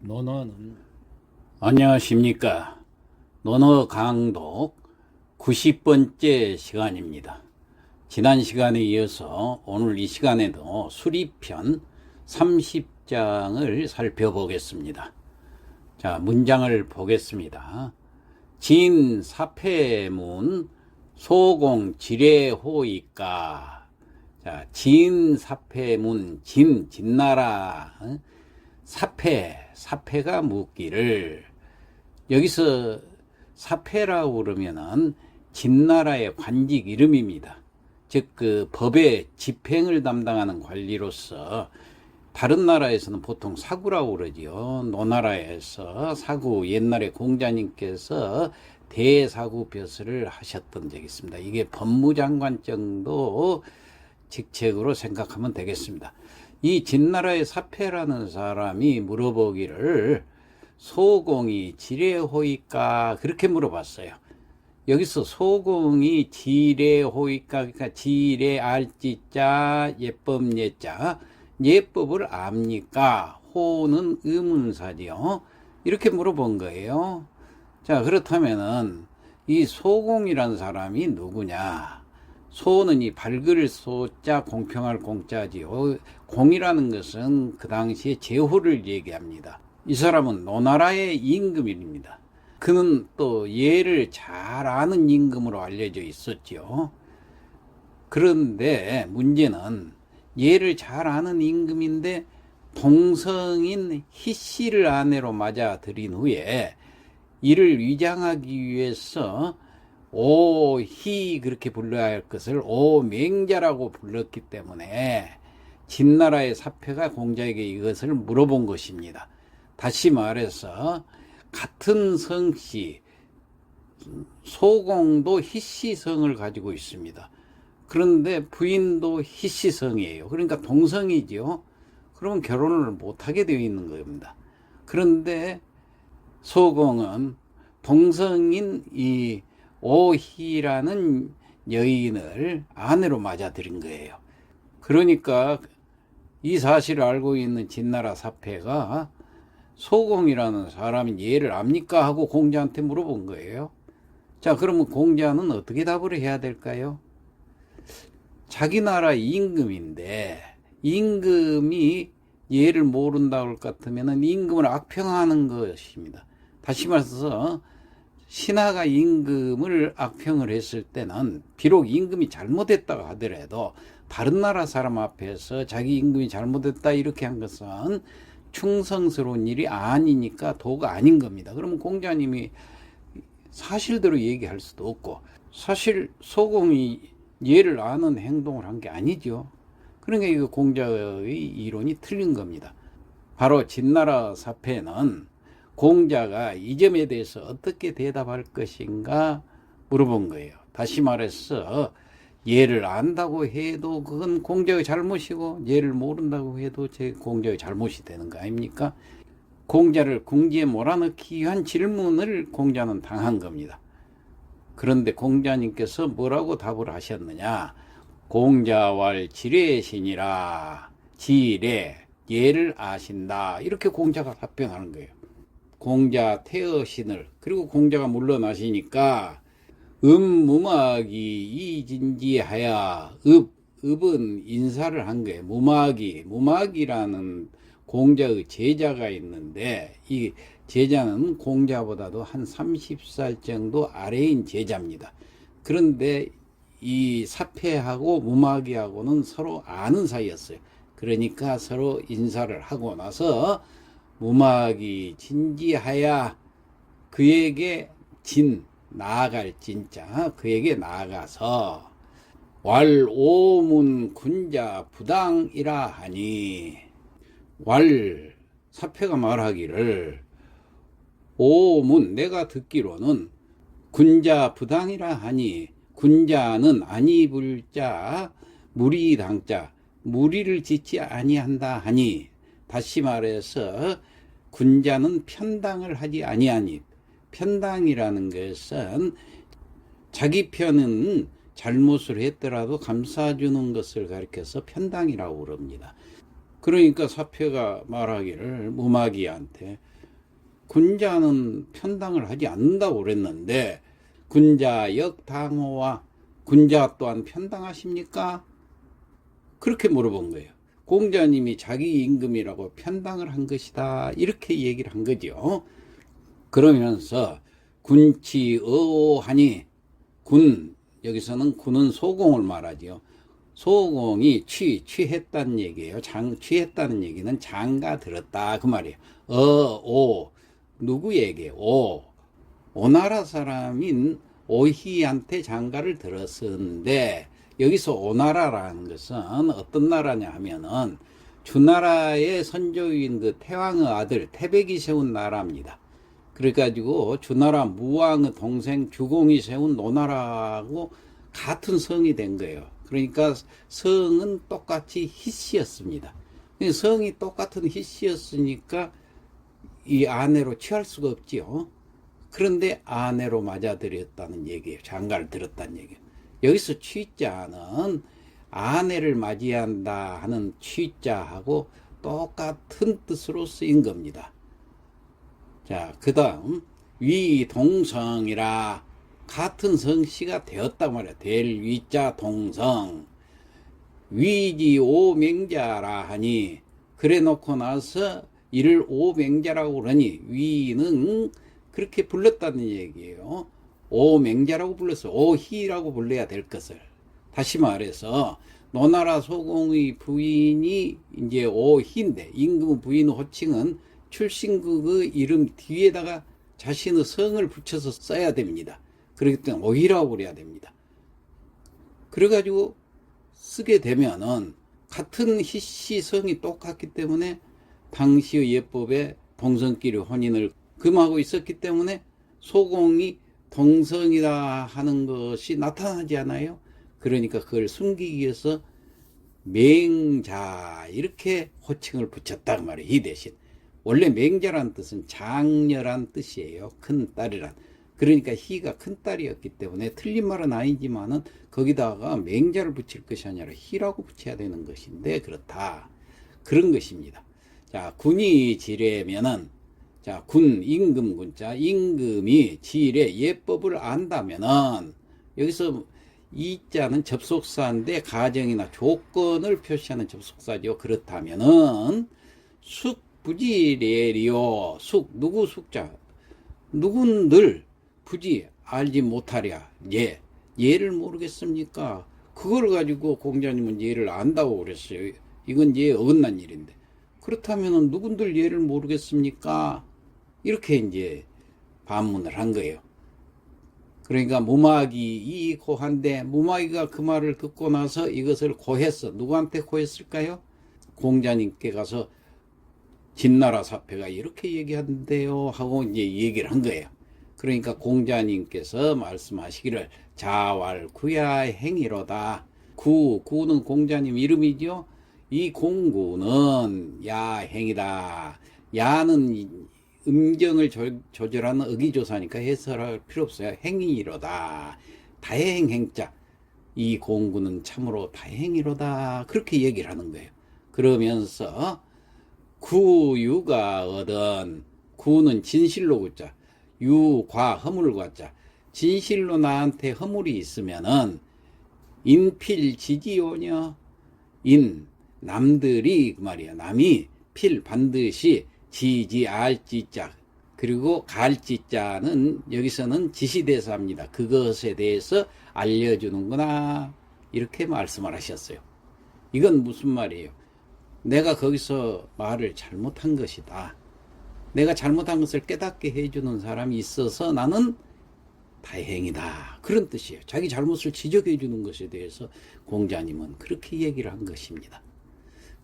논어는 안녕하십니까. 논어 강독 90번째 시간입니다. 지난 시간에 이어서 오늘 이 시간에도 수리편 30장을 살펴보겠습니다. 자, 문장을 보겠습니다. 진사패문 소공지례호이까. 자, 진사패문, 진나라, 사패가 묻기를. 여기서 사패라고 그러면은 진나라의 관직 이름입니다. 즉 그 법의 집행을 담당하는 관리로서 다른 나라에서는 보통 사구라고 그러지요. 노나라에서 사구, 옛날에 공자님께서 대사구 벼슬을 하셨던 적이 있습니다. 이게 법무장관 정도 직책으로 생각하면 되겠습니다. 이 진나라의 사패라는 사람이 물어보기를 소공이 지례호이까 그렇게 물어봤어요. 여기서 소공이 지례호이까, 그러니까 지례 알지자 예법 예자, 예법을 압니까? 호는 의문사지요. 이렇게 물어본 거예요. 자, 그렇다면은 이 소공이라는 사람이 누구냐? 소는 이 밝을 소자, 공평할 공자지요. 공이라는 것은 그 당시에 제호를 얘기합니다. 이 사람은 노나라의 임금입니다. 그는 또 예를 잘 아는 임금으로 알려져 있었죠. 그런데 문제는 예를 잘 아는 임금인데 동성인 희씨를 아내로 맞아들인 후에 이를 위장하기 위해서 오희 그렇게 불러야 할 것을 오맹자라고 불렀기 때문에 진나라의 사패가 공자에게 이것을 물어본 것입니다. 다시 말해서 같은 성씨 소공도 희씨성을 가지고 있습니다. 그런데 부인도 희씨성이에요. 그러니까 동성이죠. 그러면 결혼을 못하게 되어 있는 겁니다. 그런데 소공은 동성인 이 오희라는 여인을 아내로 맞아들인 거예요. 그러니까 이 사실을 알고 있는 진나라 사패가 소공이라는 사람이 예를 압니까? 하고 공자한테 물어본 거예요. 자, 그러면 공자는 어떻게 답을 해야 될까요? 자기 나라 임금인데 임금이 예를 모른다고 할 것 같으면 임금을 악평하는 것입니다. 다시 말해서 신하가 임금을 악평을 했을 때는 비록 임금이 잘못했다고 하더라도 다른 나라 사람 앞에서 자기 임금이 잘못했다 이렇게 한 것은 충성스러운 일이 아니니까 도가 아닌 겁니다. 그러면 공자님이 사실대로 얘기할 수도 없고, 사실 소공이 예를 아는 행동을 한 게 아니죠. 그러니까 이거 공자의 이론이 틀린 겁니다. 바로 진나라 사패는 공자가 이 점에 대해서 어떻게 대답할 것인가 물어본 거예요. 다시 말해서 예를 안다고 해도 그건 공자의 잘못이고 예를 모른다고 해도 제 공자의 잘못이 되는 거 아닙니까? 공자를 궁지에 몰아넣기 위한 질문을 공자는 당한 겁니다. 그런데 공자님께서 뭐라고 답을 하셨느냐? 공자왈 지례신이라. 지례, 예를 아신다. 이렇게 공자가 답변하는 거예요. 공자 태어신을, 그리고 공자가 물러나시니까 무마기 이진지하야. 읍은 인사를 한 거예요. 무마기라는 공자의 제자가 있는데 이 제자는 공자보다도 한 30살 정도 아래인 제자입니다. 그런데 이 사패하고 무마기하고는 서로 아는 사이였어요. 그러니까 서로 인사를 하고 나서 무마기 진지하야, 그에게 나아갈 진짜, 그에게 나아가서 왈오문 군자 부당이라 하니. 사패가 말하기를 오문, 내가 듣기로는 군자 부당이라 하니, 군자는 아니 불자 무리당자, 무리를 짓지 아니한다 하니. 다시 말해서 군자는 편당을 하지 아니하니. 편당이라는 것은 자기 편은 잘못을 했더라도 감싸주는 것을 가리켜서 편당이라고 그럽니다. 그러니까 사표가 말하기를 무마기한테 군자는 편당을 하지 않는다고 그랬는데 군자 역당호와 군자 또한 편당하십니까? 그렇게 물어본 거예요. 공자님이 자기 임금이라고 편당을 한 것이다. 이렇게 얘기를 한 거죠. 그러면서 군치어하니 군, 여기서는 군은 소공을 말하죠. 소공이 취했다는 얘기예요. 취했다는 얘기는 장가 들었다 그 말이에요. 누구에게? 오나라 사람인 오희한테 장가를 들었었는데 여기서 오나라라는 것은 어떤 나라냐 하면은 주나라의 선조인 그 태왕의 아들 태백이 세운 나라입니다. 그래가지고 주나라 무왕의 동생 주공이 세운 노나라하고 같은 성이 된 거예요. 그러니까 성은 똑같이 희씨였습니다. 성이 똑같은 희씨였으니까 이 아내로 취할 수가 없지요. 그런데 아내로 맞아들였다는 얘기예요. 장가를 들었다는 얘기예요. 여기서 취자는 아내를 맞이한다 하는 취자하고 똑같은 뜻으로 쓰인 겁니다. 자, 그 다음 위동성이라 같은 성씨가 되었단 말이야. 될 위자 동성. 위지 오맹자라 하니 그래 놓고 나서 이를 오맹자라고 그러니 위는 그렇게 불렀다는 얘기예요. 오맹자라고 불렀어. 오희라고 불러야 될 것을. 다시 말해서 노나라 소공의 부인이 이제 오희인데 임금 부인 호칭은 출신국의 이름 뒤에다가 자신의 성을 붙여서 써야 됩니다. 그렇기 때문에 오희라고 그래야 됩니다. 그래가지고 쓰게 되면은 같은 희씨 성이 똑같기 때문에 당시의 예법에 동성끼리 혼인을 금하고 있었기 때문에 소공이 동성이다 하는 것이 나타나지 않아요. 그러니까 그걸 숨기기 위해서 맹자 이렇게 호칭을 붙였단 말이에요. 이 대신 원래 맹자란 뜻은 장녀란 뜻이에요. 큰 딸이란. 그러니까 희가 큰 딸이었기 때문에 틀린 말은 아니지만은 거기다가 맹자를 붙일 것이 아니라 희라고 붙여야 되는 것인데 그렇다. 그런 것입니다. 자, 군이 지례면은 자, 군, 임금 군자, 임금이 지례 예법을 안다면은 여기서 이 자는 접속사인데 가정이나 조건을 표시하는 접속사죠. 그렇다면은 숙부지례리요. 누구 숙자? 누군들 부지 알지 못하랴. 예를 모르겠습니까? 그걸 가지고 공자님은 예를 안다고 그랬어요. 이건 예 어긋난 일인데. 그렇다면은 누군들 예를 모르겠습니까? 이렇게 이제 반문을 한 거예요. 그러니까 무마기 이 고한데 무마기가 그 말을 듣고 나서 이것을 고했어. 누구한테 고했을까요? 공자님께 가서 진나라 사패가 이렇게 얘기한대요 하고 이제 얘기를 한 거예요. 그러니까 공자님께서 말씀하시기를 자왈구야 행이로다. 구는 공자님 이름이죠. 이 공구는 야행이다. 야는 음경을 조절하는 어기조사니까 해설할 필요 없어요. 행이로다. 다행행자. 이 공구는 참으로 다행이로다. 그렇게 얘기를 하는 거예요. 그러면서 구유가 얻은 구는 진실로 구자. 유과 허물과자. 진실로 나한테 허물이 있으면은 인필지지오녀. 남들이 그 말이야. 남이 필 반드시 지지 알지자 그리고 갈지자는 여기서는 지시대사입니다. 그것에 대해서 알려주는구나 이렇게 말씀을 하셨어요. 이건 무슨 말이에요? 내가 거기서 말을 잘못한 것이다. 내가 잘못한 것을 깨닫게 해주는 사람이 있어서 나는 다행이다. 그런 뜻이에요. 자기 잘못을 지적해 주는 것에 대해서 공자님은 그렇게 얘기를 한 것입니다.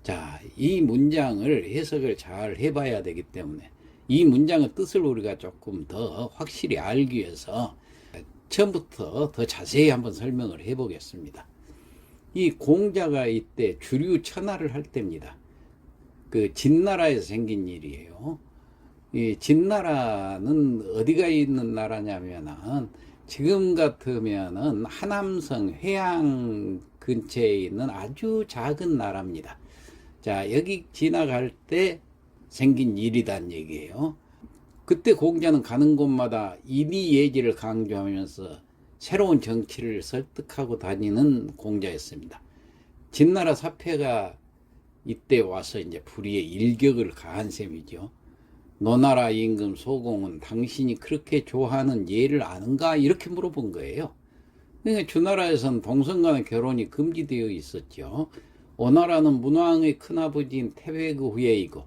자, 이 문장을 해석을 잘 해봐야 되기 때문에 이 문장의 뜻을 우리가 조금 더 확실히 알기 위해서 처음부터 더 자세히 한번 설명을 해보겠습니다. 이 공자가 이때 주류천하를 할 때입니다. 그 진나라에서 생긴 일이에요. 이 진나라는 어디가 있는 나라냐면은 지금 같으면은 하남성 해양 근처에 있는 아주 작은 나라입니다. 자, 여기 지나갈 때 생긴 일이란 얘기예요. 그때 공자는 가는 곳마다 이리예지를 강조하면서 새로운 정치를 설득하고 다니는 공자였습니다. 진나라 사패가 이때 와서 이제 불의의 일격을 가한 셈이죠. 너나라 임금 소공은 당신이 그렇게 좋아하는 예를 아는가? 이렇게 물어본 거예요. 그러니까 주나라에서는 동성 간의 결혼이 금지되어 있었죠. 오나라는 문왕의 큰아버지인 태외그 후예이고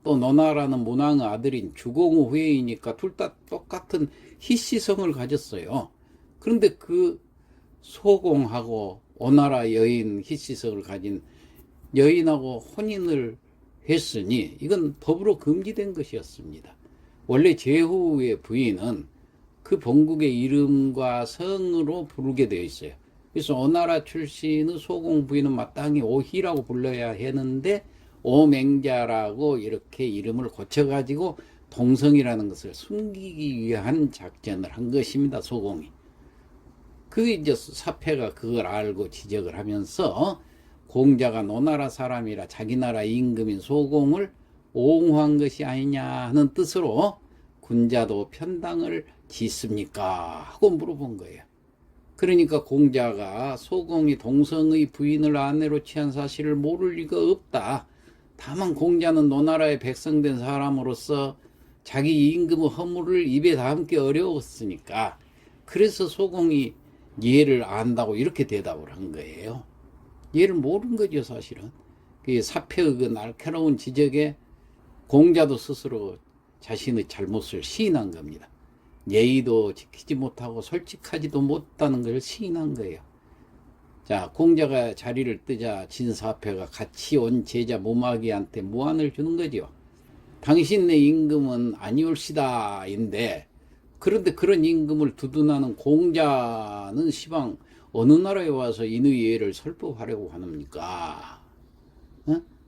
또 너나라는 문왕의 아들인 주공의 후예이니까 둘 다 똑같은 희씨성을 가졌어요. 그런데 그 소공하고 오나라 여인 희씨성을 가진 여인하고 혼인을 했으니 이건 법으로 금지된 것이었습니다. 원래 제후의 부인은 그 본국의 이름과 성으로 부르게 되어 있어요. 그래서 오나라 출신의 소공 부인은 마땅히 오희라고 불러야 했는데 오맹자라고 이렇게 이름을 고쳐가지고 동성이라는 것을 숨기기 위한 작전을 한 것입니다. 소공이. 그게 이제 사패가 그걸 알고 지적을 하면서 공자가 노나라 사람이라 자기 나라 임금인 소공을 옹호한 것이 아니냐 하는 뜻으로 군자도 편당을 짓습니까? 하고 물어본 거예요. 그러니까 공자가 소공이 동성의 부인을 아내로 취한 사실을 모를 리가 없다. 다만 공자는 노나라의 백성된 사람으로서 자기 임금의 허물을 입에 담기 어려웠으니까 그래서 소공이 예를 안다고 이렇게 대답을 한 거예요. 얘를 모르는 거죠, 사실은. 그 사패의 그 날카로운 지적에 공자도 스스로 자신의 잘못을 시인한 겁니다. 예의도 지키지 못하고 솔직하지도 못하는 걸 시인한 거예요. 자, 공자가 자리를 뜨자 진사패가 같이 온 제자 무마귀한테 무안을 주는 거죠. 당신네 임금은 아니올시다 인데 그런데 그런 임금을 두둔하는 공자는 시방 어느 나라에 와서 인의 예를 설법하려고 하는입니까?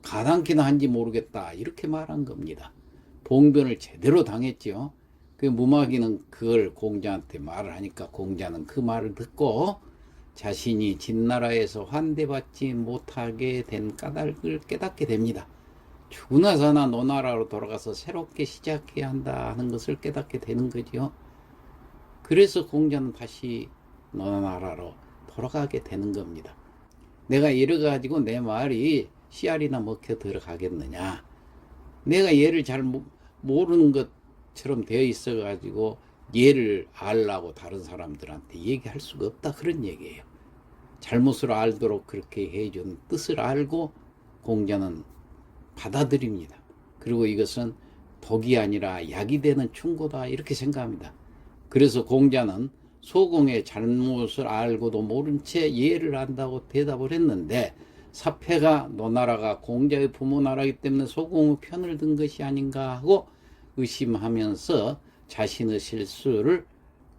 가당키나 한지 모르겠다 이렇게 말한 겁니다. 봉변을 제대로 당했죠. 그 무마귀는 그걸 공자한테 말을 하니까 공자는 그 말을 듣고 자신이 진나라에서 환대받지 못하게 된 까닭을 깨닫게 됩니다. 죽으나 사나 노나라로 돌아가서 새롭게 시작해야 한다 하는 것을 깨닫게 되는 거죠. 그래서 공자는 다시 노나라로 돌아가게 되는 겁니다. 내가 이래가지고 내 말이 씨알이나 먹혀 들어가겠느냐. 내가 얘를 잘 모르는 것처럼 되어 있어가지고 얘를 알라고 다른 사람들한테 얘기할 수가 없다. 그런 얘기예요. 잘못을 알도록 그렇게 해준 뜻을 알고 공자는 받아들입니다. 그리고 이것은 독이 아니라 약이 되는 충고다 이렇게 생각합니다. 그래서 공자는 소공의 잘못을 알고도 모른 채 예를 안다고 대답을 했는데 사패가 노나라가 공자의 부모 나라이기 때문에 소공의 편을 든 것이 아닌가 하고 의심하면서 자신의 실수를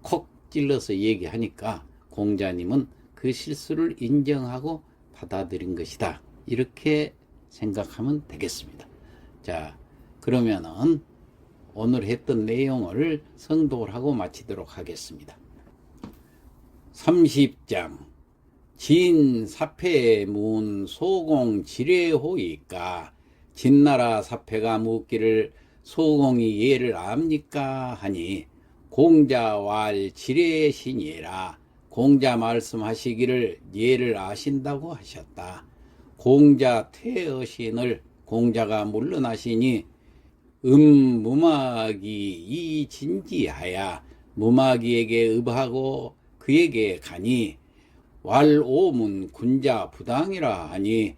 콕 찔러서 얘기하니까 공자님은 그 실수를 인정하고 받아들인 것이다. 이렇게 생각하면 되겠습니다. 자, 그러면은 오늘 했던 내용을 성독을 하고 마치도록 하겠습니다. 30장 진 사패문 소공 지례호이까 진나라 사패가 묻기를 소공이 예를 압니까 하니 공자왈 지례신이라 공자 말씀하시기를 예를 아신다고 하셨다. 공자 퇴어신을 공자가 물러나시니 무마귀 이 진지하야 무마귀에게 의하고 그에게 가니 왈오문 군자 부당이라 하니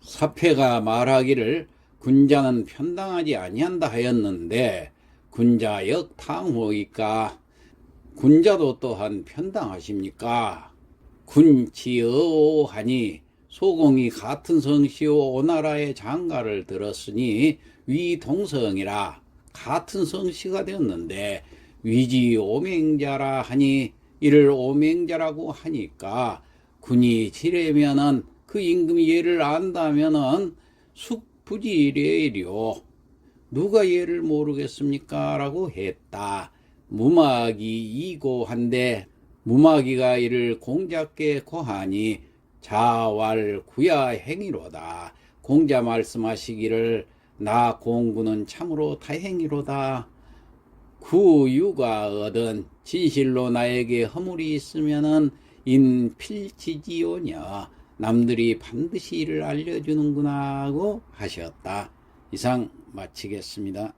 사패가 말하기를 군자는 편당하지 아니한다 하였는데 군자 역탕호이까 군자도 또한 편당하십니까? 군지어 하니 소공이 같은 성씨오 오나라의 장가를 들었으니 위동성이라 같은 성씨가 되었는데 위지 오맹자라 하니 이를 오맹자라고 하니까 군이 지레면은 그 임금이 예를 안다면은 숙부지례려 누가 예를 모르겠습니까? 라고 했다. 무마귀 이고한데 무마귀가 이를 공자께 고하니 자왈 구야 행위로다. 공자 말씀하시기를 나 공구는 참으로 다행이로다. 구유가 얻은 진실로 나에게 허물이 있으면은 인필지지오냐, 남들이 반드시 이를 알려주는구나 하고 하셨다. 이상 마치겠습니다.